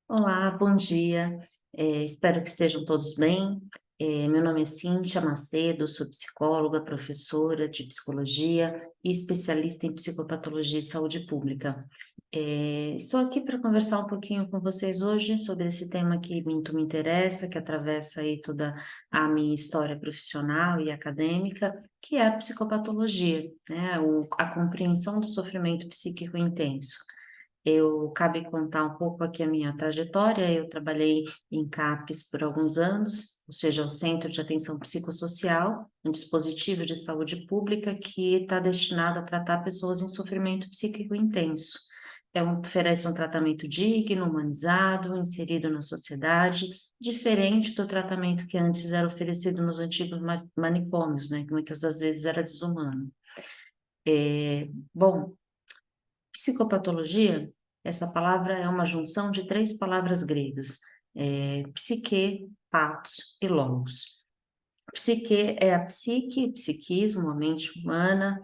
Olá, bom dia. Espero que estejam todos bem. Meu nome é Cíntia Macedo, sou psicóloga, professora de psicologia e especialista em psicopatologia e saúde pública. Estou aqui para conversar um pouquinho com vocês hoje sobre esse tema que muito me interessa, que atravessa aí toda a minha história profissional e acadêmica, que é a psicopatologia, né? A compreensão do sofrimento psíquico intenso. Eu cabe contar um pouco aqui a minha trajetória. Eu trabalhei em CAPS por alguns anos, ou seja, o Centro de Atenção Psicossocial, um dispositivo de saúde pública que está destinado a tratar pessoas em sofrimento psíquico intenso. Oferece um tratamento digno, humanizado, inserido na sociedade, diferente do tratamento que antes era oferecido nos antigos manicômios, né, que muitas das vezes era desumano. Bom, psicopatologia, essa palavra é uma junção de três palavras gregas, psique, patos e logos. Psique é a psique, o psiquismo, a mente humana.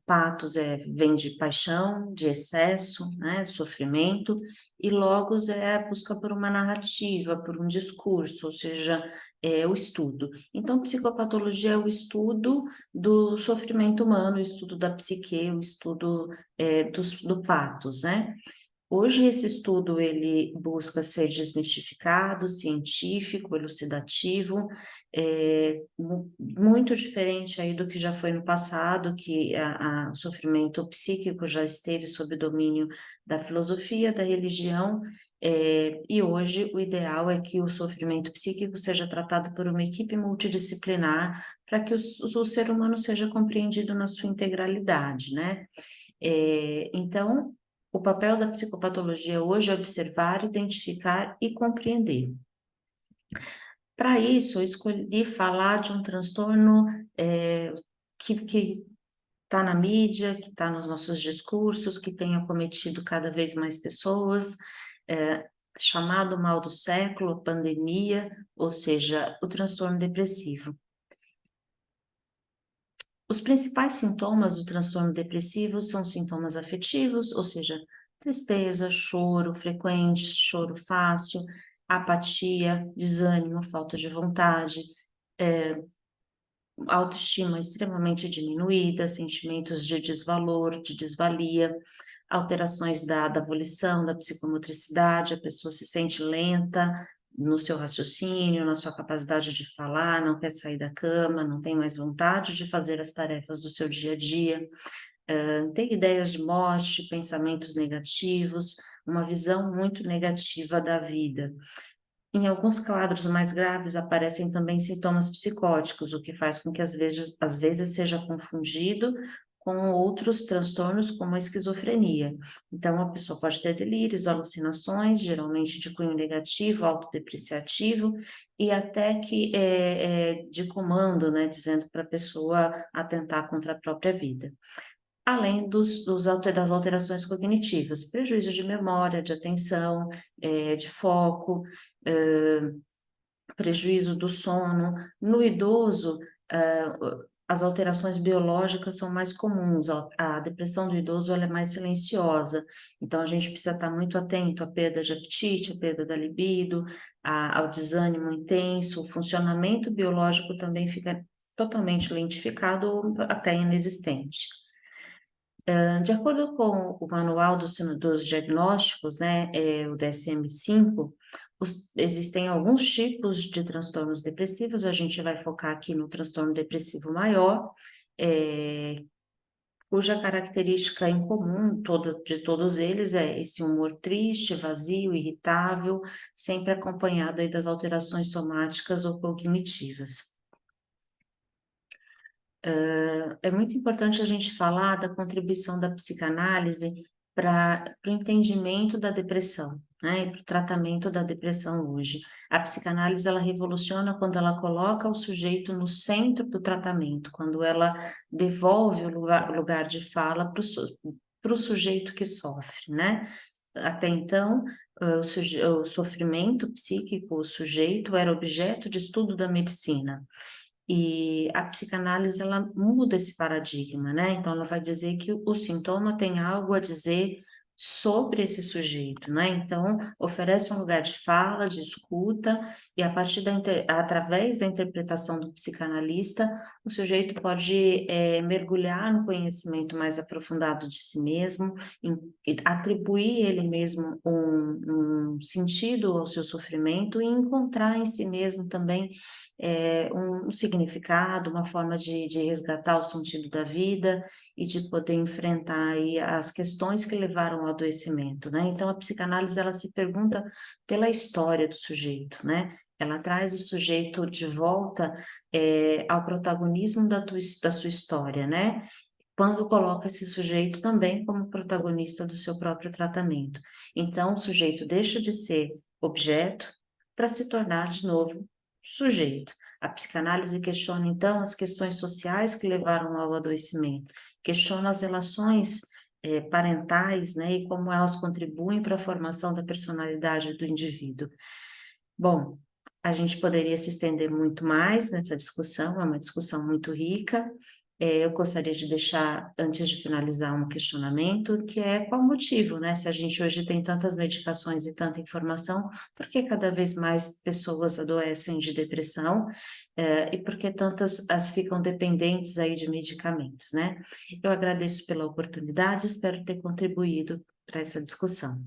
Patos vem de paixão, de excesso, né, sofrimento, e logos é a busca por uma narrativa, por um discurso, ou seja, é o estudo. Então, psicopatologia é o estudo do sofrimento humano, o estudo da psique, o estudo do patos, né? Hoje esse estudo ele busca ser desmistificado, científico, elucidativo, muito diferente aí do que já foi no passado, que o sofrimento psíquico já esteve sob domínio da filosofia, da religião, e hoje o ideal é que o sofrimento psíquico seja tratado por uma equipe multidisciplinar para que o ser humano seja compreendido na sua integralidade, né? Então, o papel da psicopatologia hoje é observar, identificar e compreender. Para isso, eu escolhi falar de um transtorno que está na mídia, que está nos nossos discursos, que tem acometido cada vez mais pessoas, chamado mal do século, pandemia, ou seja, o transtorno depressivo. Os principais sintomas do transtorno depressivo são sintomas afetivos, ou seja, tristeza, choro frequente, choro fácil, apatia, desânimo, falta de vontade, autoestima extremamente diminuída, sentimentos de desvalor, de desvalia, alterações da volição, da psicomotricidade, a pessoa se sente lenta no seu raciocínio, na sua capacidade de falar, não quer sair da cama, não tem mais vontade de fazer as tarefas do seu dia a dia, tem ideias de morte, pensamentos negativos, uma visão muito negativa da vida. Em alguns quadros mais graves aparecem também sintomas psicóticos, o que faz com que às vezes seja confundido com outros transtornos como a esquizofrenia. Então, a pessoa pode ter delírios, alucinações, geralmente de cunho negativo, autodepreciativo, e até que de comando, né, dizendo para a pessoa atentar contra a própria vida. Além das alterações cognitivas, prejuízo de memória, de atenção, de foco, eh, prejuízo do sono. No idoso, as alterações biológicas são mais comuns, a depressão do idoso ela é mais silenciosa, então a gente precisa estar muito atento à perda de apetite, à perda da libido, ao desânimo intenso, o funcionamento biológico também fica totalmente lentificado ou até inexistente. De acordo com o Manual dos Diagnósticos, né, o DSM-5, existem alguns tipos de transtornos depressivos. A gente vai focar aqui no transtorno depressivo maior, cuja característica em comum de todos eles é esse humor triste, vazio, irritável, sempre acompanhado aí das alterações somáticas ou cognitivas. É muito importante a gente falar da contribuição da psicanálise para o entendimento da depressão, né, e para o tratamento da depressão hoje. A psicanálise, ela revoluciona quando ela coloca o sujeito no centro do tratamento, quando ela devolve o lugar de fala para o sujeito que sofre, né? Até então, o sofrimento psíquico, o sujeito era objeto de estudo da medicina. E a psicanálise, ela muda esse paradigma, né? Então, ela vai dizer que o sintoma tem algo a dizer sobre esse sujeito, né? Então, oferece um lugar de fala, de escuta, e a partir através da interpretação do psicanalista, o sujeito pode mergulhar no conhecimento mais aprofundado de si mesmo, e atribuir ele mesmo um sentido ao seu sofrimento e encontrar em si mesmo também um significado, uma forma de resgatar o sentido da vida e de poder enfrentar aí as questões que levaram ao adoecimento, né? Então, a psicanálise, ela se pergunta pela história do sujeito, né? Ela traz o sujeito de volta ao protagonismo da sua história, né? Quando coloca esse sujeito também como protagonista do seu próprio tratamento. Então, o sujeito deixa de ser objeto para se tornar de novo sujeito. A psicanálise questiona, então, as questões sociais que levaram ao adoecimento, questiona as relações parentais, né, e como elas contribuem para a formação da personalidade do indivíduo. Bom, a gente poderia se estender muito mais nessa discussão, é uma discussão muito rica. Eu gostaria de deixar, antes de finalizar, um questionamento, que é qual o motivo, né? Se a gente hoje tem tantas medicações e tanta informação, por que cada vez mais pessoas adoecem de depressão, e por que tantas as ficam dependentes aí de medicamentos, né? Eu agradeço pela oportunidade, espero ter contribuído para essa discussão.